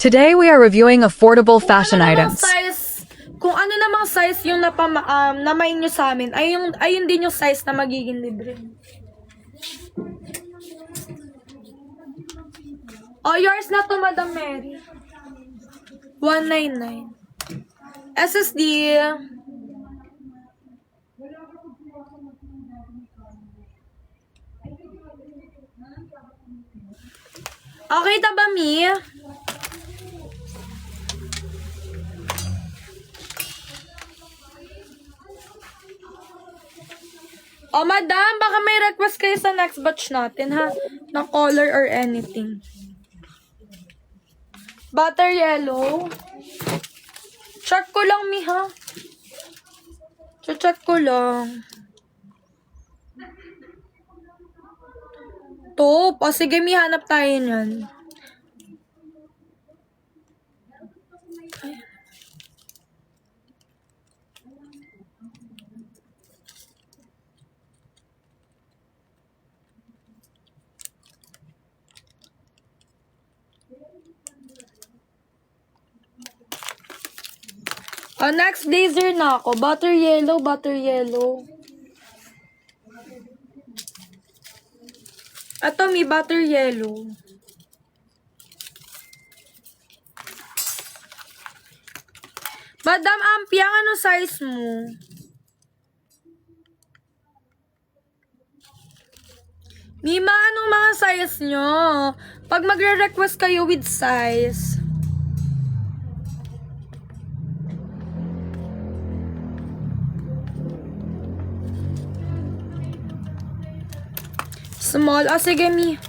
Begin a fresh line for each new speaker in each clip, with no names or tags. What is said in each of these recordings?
Today we are reviewing affordable fashion items.
Kung ano namang size yung namain nyo sa amin, ayun din yung size na magiging libre. Oh, yours na to, Madam Mary. 199. SSD. Okay, taba, Mi? Oh, madam, baka may request kayo sa next batch natin, ha? Na color or anything. Butter yellow. Check ko lang, Mi, ha? Check ko lang. Top. O, sige, Mi, hanap tayo niyan. Oh, next blazer na ako. Butter yellow, butter yellow. Ito, Mi, butter yellow. Madam Ampia, ano size mo? Mima, anong mga size nyo? Pag magre-request kayo with size. Small. Ah, sige, Mi.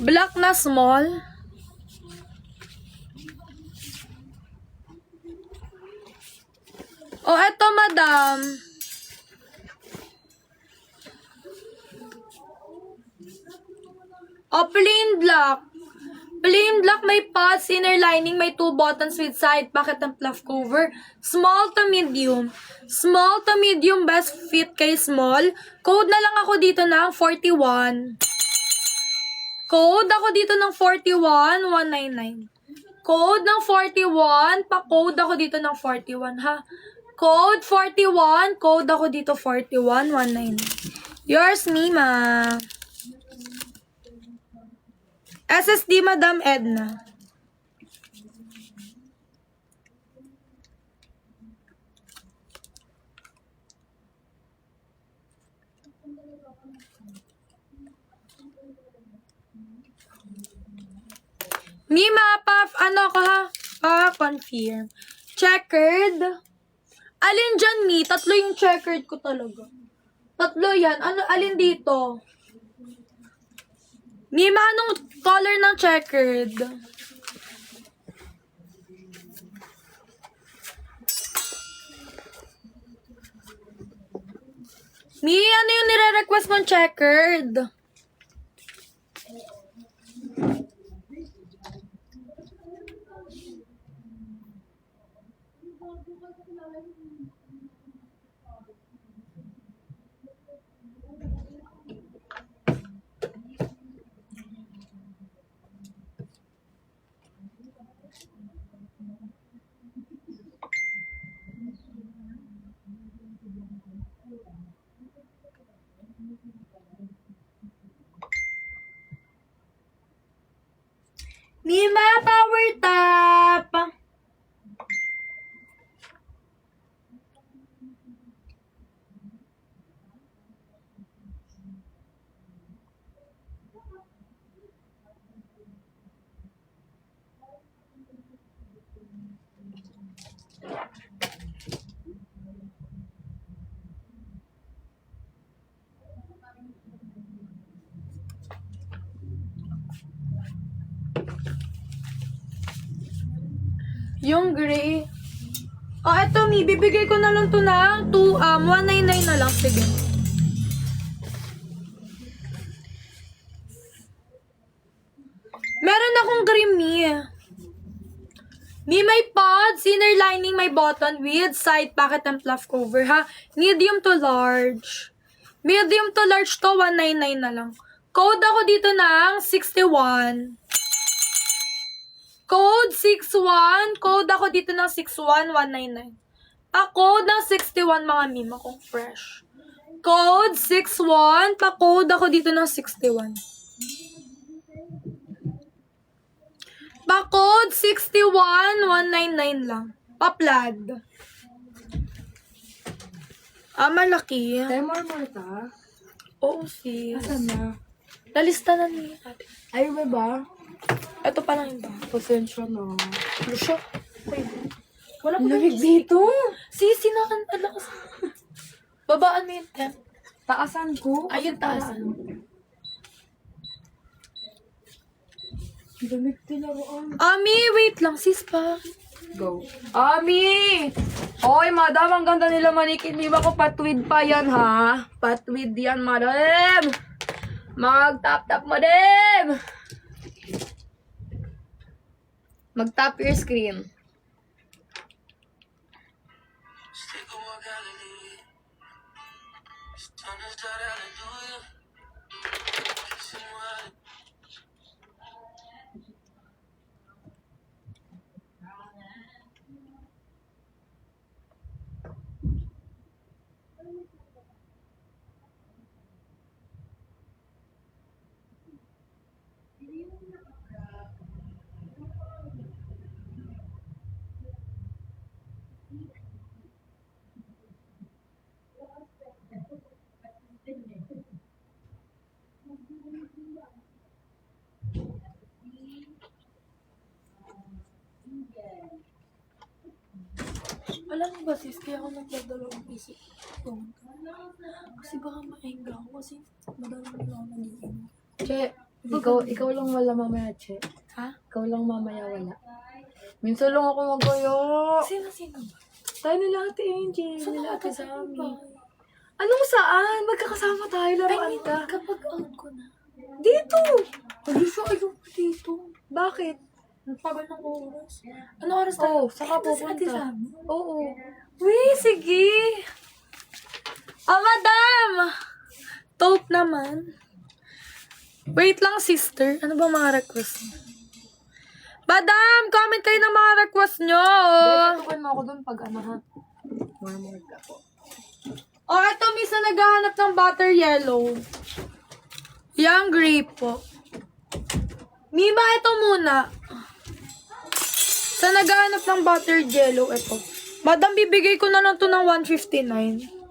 Black na small. Oh, eto, madam. Oh, plain black. Plain black, may pots, inner lining, may 2 buttons with side pocket and fluff cover. Small to medium. Small to medium, best fit kay small. Code na lang ako dito ng 41. Code ako dito ng 41, 199. Code ng 41, pa-code ako dito ng 41, ha? Code 41, code ako dito 41, 199. Yours, Mima. SSD, Madam Edna. Mima, ano ko, ha? Pa-confirm. Checkered. Alin dyan, Mi? Tatlo yung checkered ko talaga. Tatlo yan. Alin dito? Mima, anong color ng checkered? Mi, ano yung nire-request mong checkered? Mima, power tap! Yung gray. Oh, eto, Mi. Bibigay ko na lang to ng 199 na lang. Sige. Meron akong gray, Mi. Mi, may pods, inner lining, may button with side pocket and fluff cover, ha? Medium to large. Medium to large to, 199 na lang. Code ako dito ng 61. Code 61. Code ako dito ng 61199. Pa-code ng 61 mga meme akong fresh. Code 61. Pa-code ako dito ng 61. Pa-code 61199 lang. Pa-plaid. Malaki.
Temor Marta?
Oo, sis.
Asan na?
Nalista na ni ate.
Ay, ba?
Ito pa lang iba.
Pasensya na.
Ano siya? Wala pa
Lamig dito.
Sisi na kan alakas. Babaan mo yung temp.
Taasan ko.
Ayun, taasan.
Lamig tinaroan.
Ami, wait lang, sis pa.
Go. Ami! Oy, madam, ang ganda nila manikin. Di ba ko patwid pa yan, ha? Patwid yan, madam! Mag-tap-tap, madam! Mag-tap your screen.
Alam mo ba, sis, kaya ako nagdadalawang isip. Kasi baka maengga ako kasi madami na ako nagiging.
Che, ikaw lang wala mamaya, Che.
Ha?
Ikaw lang mamaya wala. Minsan lang ako magayo.
Sino ba?
Tayo nila Ate Angel.
Saan
Nila
ako
Ate Sammy.
kasama?
Anong saan? Magkakasama tayo,
I
laruan
mean,
ka.
kapag out ko na.
Dito!
Hindi siya ayoko dito.
Bakit?
Ang tagal ng oras. Ano oras tayo?
Oh, saka
Tapos Ate
pupunta.
Sammy?
Oo.
Uy, sige. Madam! Taupe naman. Wait lang, sister. Ano ba mga request niyo? Madam, comment kayo ng mga request nyo.
Tutukan mo ako dun pag ano ha. More ka po.
Eto, miss na naghahanap ng butter yellow. Yang grape po. Mima, ito muna. Sa naghahanap ng butter yellow, ito. Madam, bibigay ko na lang to ng 159.